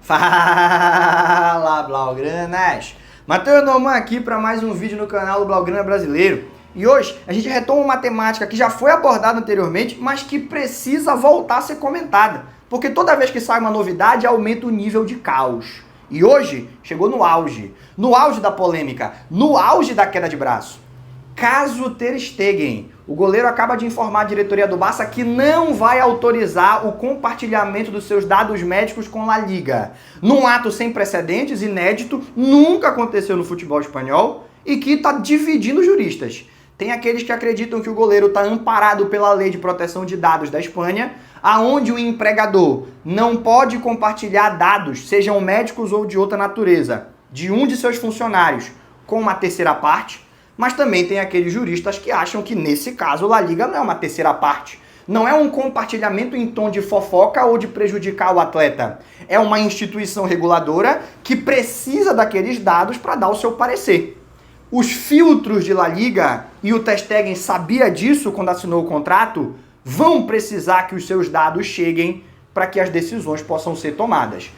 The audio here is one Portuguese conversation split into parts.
Fala, Blaugranas! Matheus Norman aqui para mais um vídeo no canal do Blaugrana Brasileiro. E hoje a gente retoma uma temática que já foi abordada anteriormente, mas que precisa voltar a ser comentada. Porque toda vez que sai uma novidade, aumenta o nível de caos. E hoje chegou no auge da polêmica, no auge da queda de braço. Caso Ter Stegen, o goleiro acaba de informar a diretoria do Barça que não vai autorizar o compartilhamento dos seus dados médicos com La Liga. Num ato sem precedentes, inédito, nunca aconteceu no futebol espanhol e que está dividindo juristas. Tem aqueles que acreditam que o goleiro está amparado pela Lei de Proteção de Dados da Espanha, aonde o empregador não pode compartilhar dados, sejam médicos ou de outra natureza, de um de seus funcionários com uma terceira parte. Mas também tem aqueles juristas que acham que, nesse caso, La Liga não é uma terceira parte. Não é um compartilhamento em tom de fofoca ou de prejudicar o atleta. É uma instituição reguladora que precisa daqueles dados para dar o seu parecer. Os filtros de La Liga, e o Ter Stegen sabia disso quando assinou o contrato, vão precisar que os seus dados cheguem para que as decisões possam ser tomadas.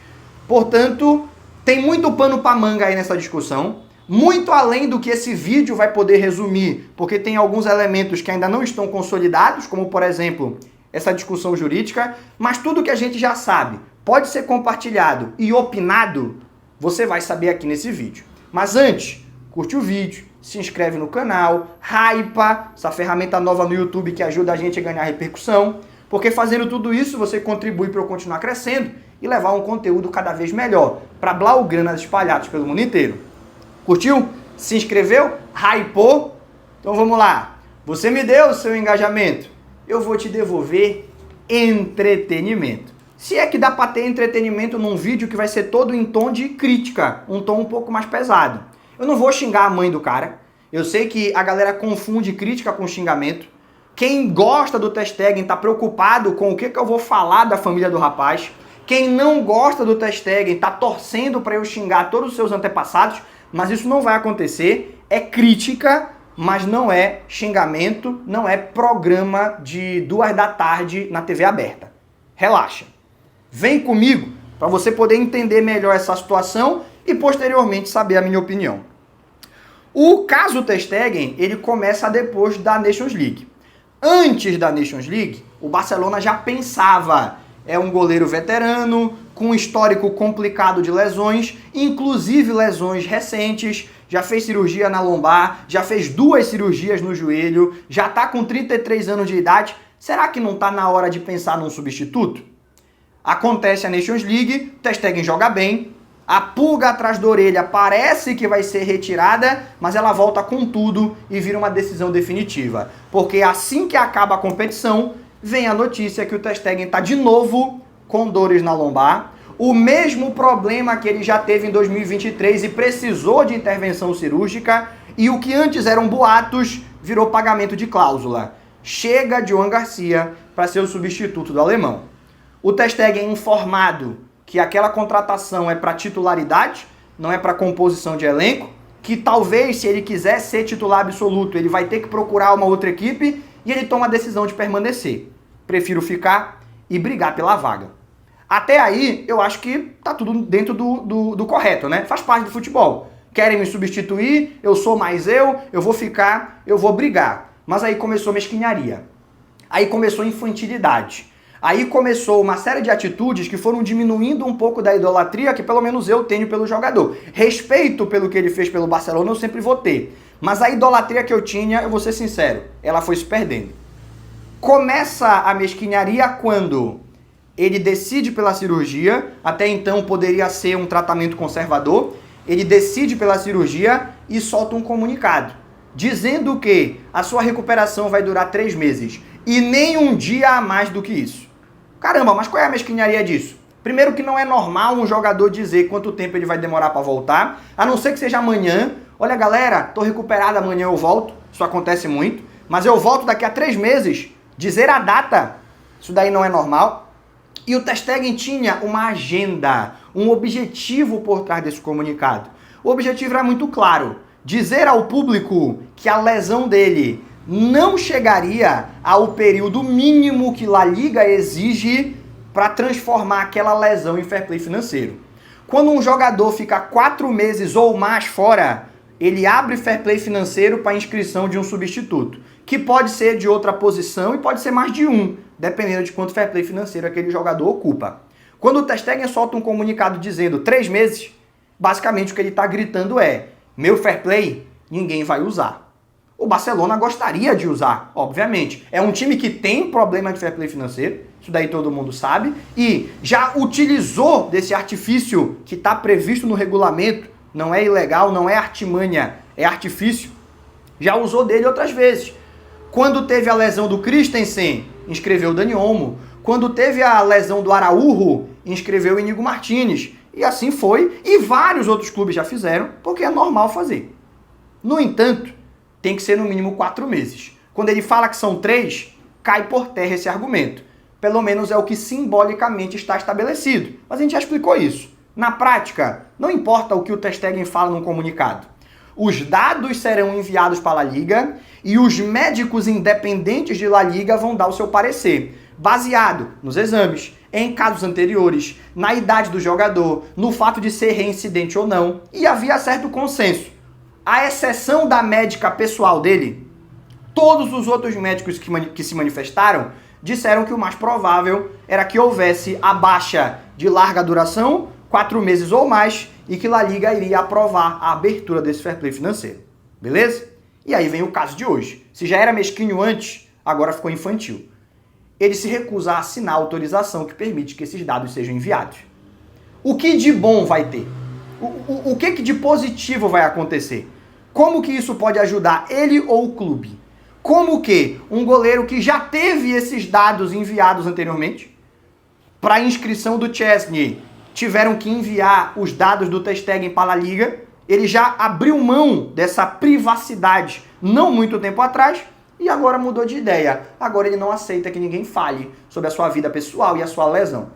Portanto, tem muito pano para manga aí nessa discussão. Muito além do que esse vídeo vai poder resumir, porque tem alguns elementos que ainda não estão consolidados, como, por exemplo, essa discussão jurídica, mas tudo que a gente já sabe pode ser compartilhado e opinado, você vai saber aqui nesse vídeo. Mas antes, curte o vídeo, se inscreve no canal, hypa, essa ferramenta nova no YouTube que ajuda a gente a ganhar repercussão, porque fazendo tudo isso você contribui para eu continuar crescendo e levar um conteúdo cada vez melhor para blaugranas espalhados pelo mundo inteiro. Curtiu? Se inscreveu? Hypou? Então vamos lá. Você me deu o seu engajamento, eu vou te devolver entretenimento. Se é que dá para ter entretenimento num vídeo que vai ser todo em tom de crítica, um tom um pouco mais pesado. Eu não vou xingar a mãe do cara. Eu sei que a galera confunde crítica com xingamento. Quem gosta do Ter Stegen está preocupado com o que eu vou falar da família do rapaz. Quem não gosta do Ter Stegen está torcendo para eu xingar todos os seus antepassados. Mas isso não vai acontecer, é crítica, mas não é xingamento, não é programa de 2 da tarde na TV aberta. Relaxa. Vem comigo para você poder entender melhor essa situação e posteriormente saber a minha opinião. O caso Ter Stegen, ele começa depois da Nations League. Antes da Nations League, o Barcelona já pensava, é um goleiro veterano, com um histórico complicado de lesões, inclusive lesões recentes, já fez cirurgia na lombar, já fez 2 cirurgias no joelho, já está com 33 anos de idade. Será que não está na hora de pensar num substituto? Acontece a Nations League, Ter Stegen joga bem, a pulga atrás da orelha parece que vai ser retirada, mas ela volta com tudo e vira uma decisão definitiva. Porque assim que acaba a competição, vem a notícia que o Ter Stegen está de novo com dores na lombar, o mesmo problema que ele já teve em 2023 e precisou de intervenção cirúrgica, e o que antes eram boatos virou pagamento de cláusula. Chega Joan Garcia para ser o substituto do alemão. O Ter Stegen informado que aquela contratação é para titularidade, não é para composição de elenco, que talvez, se ele quiser ser titular absoluto, ele vai ter que procurar uma outra equipe, e ele toma a decisão de permanecer. Prefiro ficar e brigar pela vaga. Até aí, eu acho que tá tudo dentro do correto, né? Faz parte do futebol. Querem me substituir, eu sou mais eu vou ficar, eu vou brigar. Mas aí começou mesquinharia. Aí começou infantilidade. Aí começou uma série de atitudes que foram diminuindo um pouco da idolatria que pelo menos eu tenho pelo jogador. Respeito pelo que ele fez pelo Barcelona eu sempre vou ter. Mas a idolatria que eu tinha, eu vou ser sincero, ela foi se perdendo. Começa a mesquinharia quando ele decide pela cirurgia, até então poderia ser um tratamento conservador, ele decide pela cirurgia e solta um comunicado, dizendo que a sua recuperação vai durar 3 meses, e nem um dia a mais do que isso. Caramba, mas qual é a mesquinharia disso? Primeiro que não é normal um jogador dizer quanto tempo ele vai demorar para voltar, a não ser que seja amanhã. Olha galera, tô recuperado, amanhã eu volto, isso acontece muito, mas eu volto daqui a 3 meses, dizer a data, isso daí não é normal. E o Ter Stegen tinha uma agenda, um objetivo por trás desse comunicado. O objetivo era muito claro, dizer ao público que a lesão dele não chegaria ao período mínimo que La Liga exige para transformar aquela lesão em fair play financeiro. Quando um jogador fica 4 meses ou mais fora, ele abre fair play financeiro para inscrição de um substituto, que pode ser de outra posição e pode ser mais de um, dependendo de quanto fair play financeiro aquele jogador ocupa. Quando o Ter Stegen solta um comunicado dizendo 3 meses, basicamente o que ele está gritando é: meu fair play ninguém vai usar. O Barcelona gostaria de usar, obviamente. É um time que tem problema de fair play financeiro, isso daí todo mundo sabe, e já utilizou desse artifício que está previsto no regulamento, não é ilegal, não é artimanha, é artifício, já usou dele outras vezes. Quando teve a lesão do Christensen, inscreveu o Dani Olmo. Quando teve a lesão do Araújo, inscreveu o Íñigo Martínez. E assim foi, e vários outros clubes já fizeram, porque é normal fazer. No entanto, tem que ser no mínimo 4 meses. Quando ele fala que são 3, cai por terra esse argumento. Pelo menos é o que simbolicamente está estabelecido. Mas a gente já explicou isso. Na prática, não importa o que o Ter Stegen fala no comunicado. Os dados serão enviados para a La Liga e os médicos independentes de La Liga vão dar o seu parecer, baseado nos exames, em casos anteriores, na idade do jogador, no fato de ser reincidente ou não, e havia certo consenso. À exceção da médica pessoal dele, todos os outros médicos que se manifestaram disseram que o mais provável era que houvesse a baixa de larga duração, 4 meses ou mais, e que La Liga iria aprovar a abertura desse fair play financeiro. Beleza? E aí vem o caso de hoje. Se já era mesquinho antes, agora ficou infantil. Ele se recusa a assinar a autorização que permite que esses dados sejam enviados. O que de bom vai ter? O que de positivo vai acontecer? Como que isso pode ajudar ele ou o clube? Como que um goleiro que já teve esses dados enviados anteriormente, para a inscrição do Szczęsny, tiveram que enviar os dados do Ter Stegen para a Liga, ele já abriu mão dessa privacidade não muito tempo atrás e agora mudou de ideia. Agora ele não aceita que ninguém fale sobre a sua vida pessoal e a sua lesão.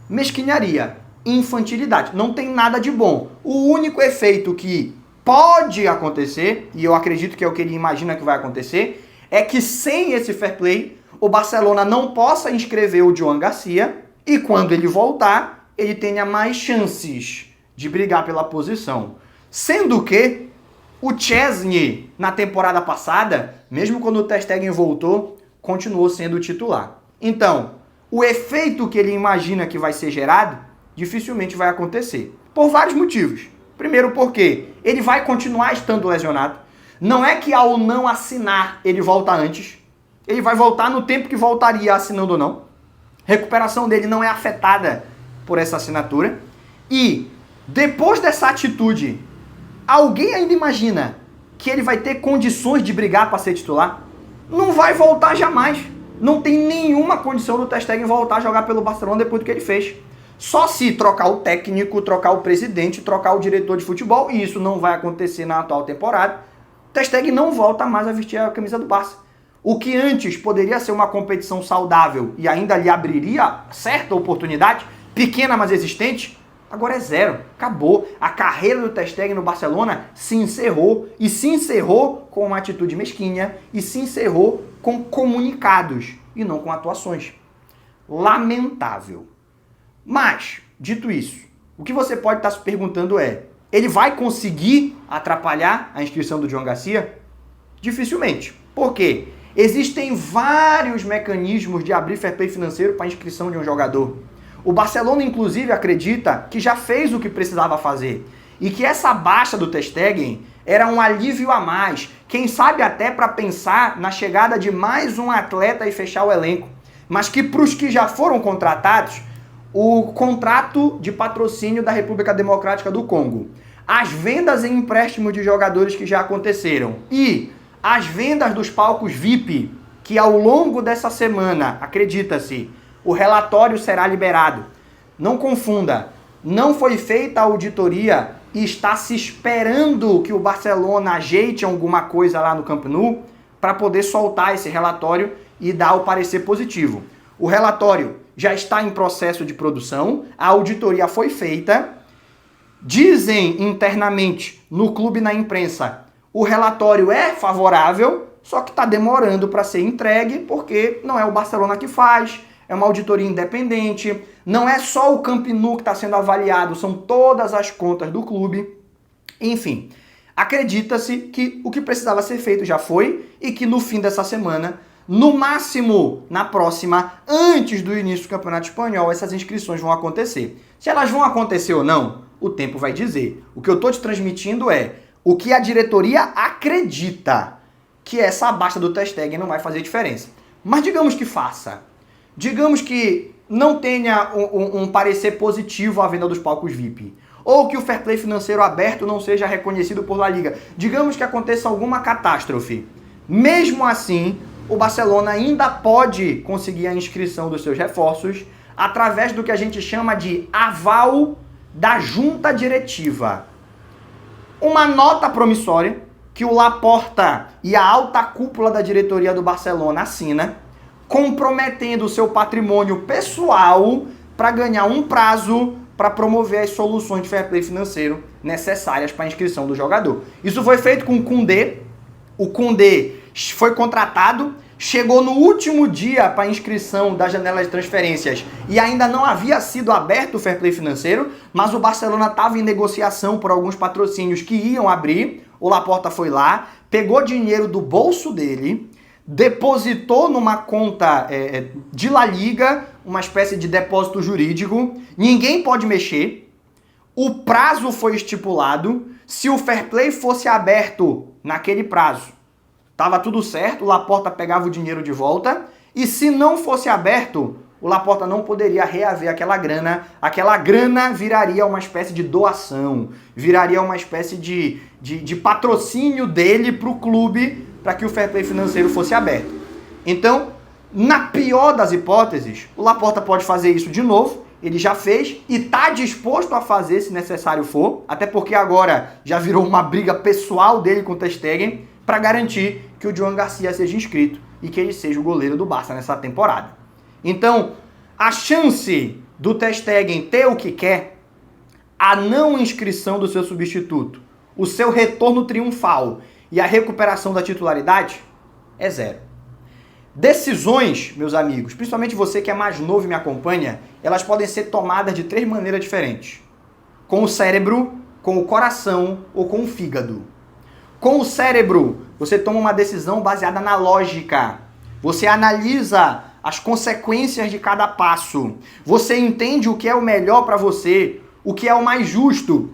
Mesquinharia, infantilidade, não tem nada de bom. O único efeito que pode acontecer, e eu acredito que é o que ele imagina que vai acontecer, é que sem esse fair play, o Barcelona não possa inscrever o Joan Garcia e quando ele voltar, ele tenha mais chances de brigar pela posição. Sendo que o Szczęsny, na temporada passada, mesmo quando o Ter Stegen voltou, continuou sendo titular. Então, o efeito que ele imagina que vai ser gerado, dificilmente vai acontecer. Por vários motivos. Primeiro porque ele vai continuar estando lesionado. Não é que ao não assinar ele volta antes. Ele vai voltar no tempo que voltaria assinando ou não. A recuperação dele não é afetada por essa assinatura. E depois dessa atitude, alguém ainda imagina que ele vai ter condições de brigar para ser titular? Não vai voltar jamais. Não tem nenhuma condição do Ter Stegen voltar a jogar pelo Barcelona depois do que ele fez. Só se trocar o técnico, trocar o presidente, trocar o diretor de futebol, e isso não vai acontecer na atual temporada, Ter Stegen não volta mais a vestir a camisa do Barça. O que antes poderia ser uma competição saudável e ainda lhe abriria certa oportunidade, pequena mas existente, agora é zero. Acabou. A carreira do Ter Stegen no Barcelona se encerrou, e se encerrou com uma atitude mesquinha, e se encerrou com comunicados e não com atuações. Lamentável. Mas, dito isso, o que você pode estar se perguntando é: ele vai conseguir atrapalhar a inscrição do Joan Garcia? Dificilmente. Por quê? Existem vários mecanismos de abrir fair play financeiro para a inscrição de um jogador. O Barcelona, inclusive, acredita que já fez o que precisava fazer e que essa baixa do Ter Stegen era um alívio a mais, quem sabe até para pensar na chegada de mais um atleta e fechar o elenco, mas que para os que já foram contratados, o contrato de patrocínio da República Democrática do Congo, as vendas em empréstimo de jogadores que já aconteceram e as vendas dos palcos VIP, que ao longo dessa semana, acredita-se, o relatório será liberado. Não confunda, não foi feita a auditoria e está se esperando que o Barcelona ajeite alguma coisa lá no Camp Nou para poder soltar esse relatório e dar o parecer positivo. O relatório já está em processo de produção, a auditoria foi feita, dizem internamente no clube e na imprensa, o relatório é favorável, só que está demorando para ser entregue porque não é o Barcelona que faz, é uma auditoria independente, não é só o Camp Nou que está sendo avaliado, são todas as contas do clube. Enfim, acredita-se que o que precisava ser feito já foi e que no fim dessa semana, no máximo na próxima, antes do início do Campeonato Espanhol, essas inscrições vão acontecer. Se elas vão acontecer ou não, o tempo vai dizer. O que eu estou te transmitindo é o que a diretoria acredita, que essa baixa do Ter Stegen não vai fazer diferença. Mas digamos que faça. Digamos que não tenha um parecer positivo à venda dos palcos VIP. Ou que o fair play financeiro aberto não seja reconhecido por La Liga. Digamos que aconteça alguma catástrofe. Mesmo assim, o Barcelona ainda pode conseguir a inscrição dos seus reforços através do que a gente chama de aval da junta diretiva. Uma nota promissória que o Laporta e a alta cúpula da diretoria do Barcelona assina, comprometendo o seu patrimônio pessoal para ganhar um prazo para promover as soluções de fair play financeiro necessárias para a inscrição do jogador. Isso foi feito com o Koundé. O Koundé foi contratado, chegou no último dia para a inscrição da janela de transferências e ainda não havia sido aberto o fair play financeiro, mas o Barcelona estava em negociação por alguns patrocínios que iam abrir. O Laporta foi lá, pegou dinheiro do bolso dele, depositou numa conta de La Liga, uma espécie de depósito jurídico, ninguém pode mexer, o prazo foi estipulado, se o fair play fosse aberto naquele prazo, estava tudo certo, o Laporta pegava o dinheiro de volta, e se não fosse aberto, o Laporta não poderia reaver aquela grana viraria uma espécie de doação, viraria uma espécie de patrocínio dele para o clube, para que o fair play financeiro fosse aberto. Então, na pior das hipóteses, o Laporta pode fazer isso de novo, ele já fez e está disposto a fazer se necessário for, até porque agora já virou uma briga pessoal dele com o Ter Stegen, para garantir que o Joan Garcia seja inscrito e que ele seja o goleiro do Barça nessa temporada. Então, a chance do Ter Stegen ter o que quer, a não inscrição do seu substituto, o seu retorno triunfal e a recuperação da titularidade é zero. Decisões, meus amigos, principalmente você que é mais novo e me acompanha, elas podem ser tomadas de 3 maneiras diferentes. Com o cérebro, com o coração ou com o fígado. Com o cérebro, você toma uma decisão baseada na lógica. Você analisa as consequências de cada passo. Você entende o que é o melhor para você, o que é o mais justo,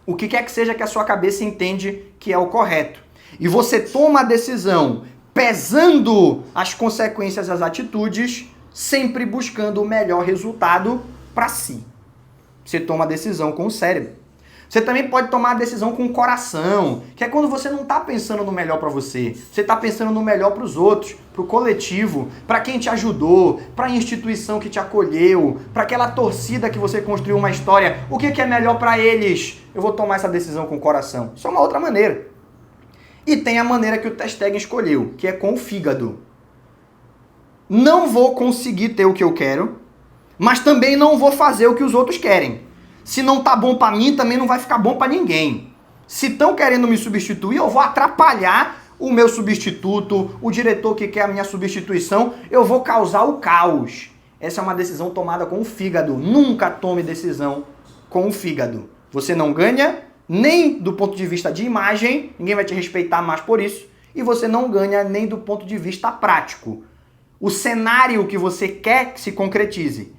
o que quer que seja que a sua cabeça entende que é o correto. E você toma a decisão pesando as consequências das atitudes, sempre buscando o melhor resultado para si. Você toma a decisão com o cérebro. Você também pode tomar a decisão com o coração, que é quando você não está pensando no melhor para você, você está pensando no melhor para os outros, para o coletivo, para quem te ajudou, para a instituição que te acolheu, para aquela torcida que você construiu uma história. O que é melhor para eles? Eu vou tomar essa decisão com o coração. Isso é uma outra maneira. E tem a maneira que o Ter Stegen escolheu, que é com o fígado. Não vou conseguir ter o que eu quero, mas também não vou fazer o que os outros querem. Se não tá bom para mim, também não vai ficar bom para ninguém. Se estão querendo me substituir, eu vou atrapalhar o meu substituto, o diretor que quer a minha substituição, eu vou causar o caos. Essa é uma decisão tomada com o fígado. Nunca tome decisão com o fígado. Você não ganha nem do ponto de vista de imagem, ninguém vai te respeitar mais por isso, e você não ganha nem do ponto de vista prático. O cenário que você quer que se concretize,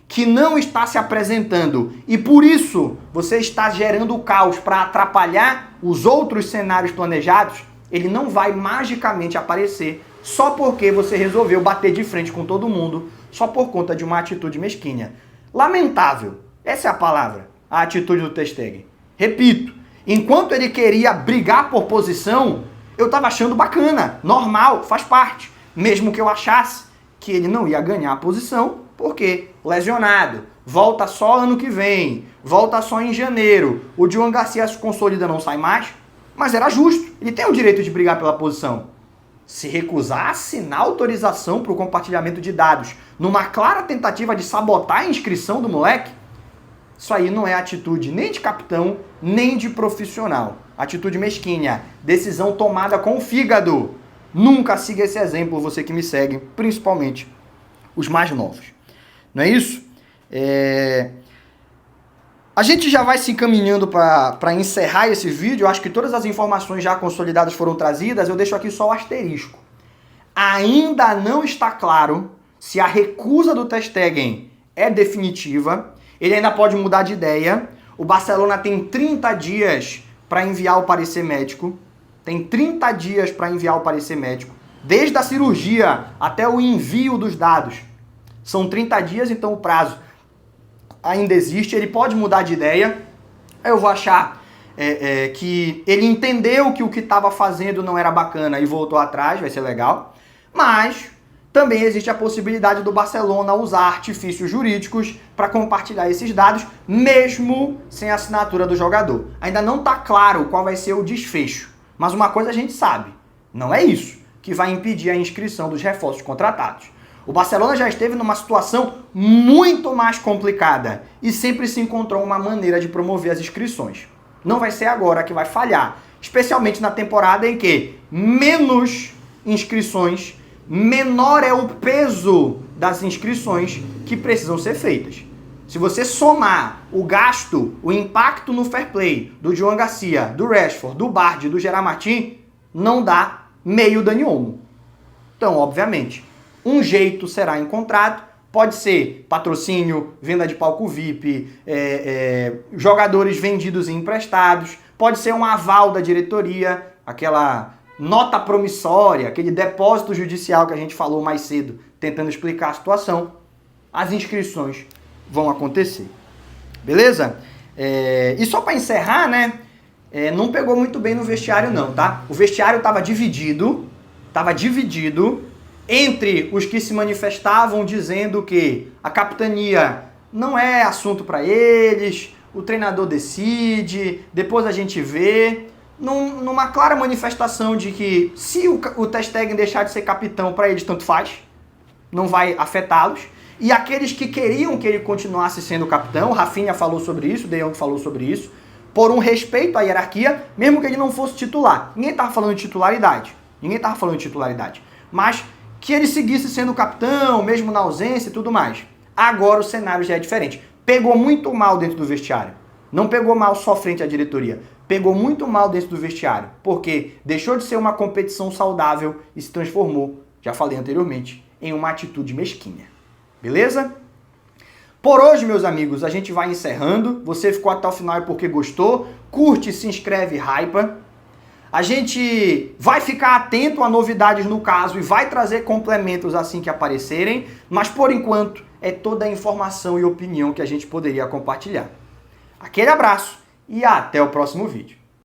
que não está se apresentando, e por isso você está gerando o caos para atrapalhar os outros cenários planejados, ele não vai magicamente aparecer só porque você resolveu bater de frente com todo mundo, só por conta de uma atitude mesquinha. Lamentável, essa é a palavra, a atitude do Ter Stegen. Repito, enquanto ele queria brigar por posição, eu estava achando bacana, normal, faz parte. Mesmo que eu achasse que ele não ia ganhar a posição, porque lesionado, volta só ano que vem, volta só em janeiro, o Joan Garcia se consolida, não sai mais, mas era justo, ele tem o direito de brigar pela posição. Se recusar a assinar autorização para o compartilhamento de dados numa clara tentativa de sabotar a inscrição do moleque, isso aí não é atitude nem de capitão, nem de profissional. Atitude mesquinha, decisão tomada com o fígado. Nunca siga esse exemplo, você que me segue, principalmente os mais novos. Não é isso? A gente já vai se encaminhando para encerrar esse vídeo. Eu acho que todas as informações já consolidadas foram trazidas. Eu deixo aqui só o asterisco. Ainda não está claro se a recusa do ter Stegen é definitiva. Ele ainda pode mudar de ideia. O Barcelona tem 30 dias para enviar o parecer médico. Tem 30 dias para enviar o parecer médico. Desde a cirurgia até o envio dos dados. São 30 dias, então o prazo ainda existe. Ele pode mudar de ideia. Eu vou achar que ele entendeu que o que estava fazendo não era bacana e voltou atrás. Vai ser legal. Mas também existe a possibilidade do Barcelona usar artifícios jurídicos para compartilhar esses dados, mesmo sem a assinatura do jogador. Ainda não está claro qual vai ser o desfecho. Mas uma coisa a gente sabe, não é isso que vai impedir a inscrição dos reforços contratados. O Barcelona já esteve numa situação muito mais complicada e sempre se encontrou uma maneira de promover as inscrições. Não vai ser agora que vai falhar, especialmente na temporada em que menos inscrições, menor é o peso das inscrições que precisam ser feitas. Se você somar o gasto, o impacto no fair play do João Garcia, do Rashford, do Bardi, do Gerard Martin, não dá meio Dani Olmo. Então, obviamente, um jeito será encontrado. Pode ser patrocínio, venda de palco VIP, jogadores vendidos e emprestados. Pode ser um aval da diretoria, aquela nota promissória, aquele depósito judicial que a gente falou mais cedo, tentando explicar a situação. As inscrições vão acontecer. Beleza? E só para encerrar, né? Não pegou muito bem no vestiário não, tá? O vestiário estava dividido entre os que se manifestavam dizendo que a capitania não é assunto para eles, o treinador decide, depois a gente vê, numa clara manifestação de que se o ter Stegen deixar de ser capitão, para eles tanto faz, não vai afetá-los. E aqueles que queriam que ele continuasse sendo capitão, o Rafinha falou sobre isso, o De Jong falou sobre isso, por um respeito à hierarquia, mesmo que ele não fosse titular. Ninguém estava falando de titularidade, mas que ele seguisse sendo capitão, mesmo na ausência e tudo mais. Agora o cenário já é diferente. Pegou muito mal dentro do vestiário. Não pegou mal só frente à diretoria. Pegou muito mal dentro do vestiário. Porque deixou de ser uma competição saudável e se transformou, já falei anteriormente, em uma atitude mesquinha. Beleza? Por hoje, meus amigos, a gente vai encerrando. Você ficou até o final é porque gostou. Curte, se inscreve, hypa. A gente vai ficar atento a novidades no caso e vai trazer complementos assim que aparecerem, mas por enquanto é toda a informação e opinião que a gente poderia compartilhar. Aquele abraço e até o próximo vídeo.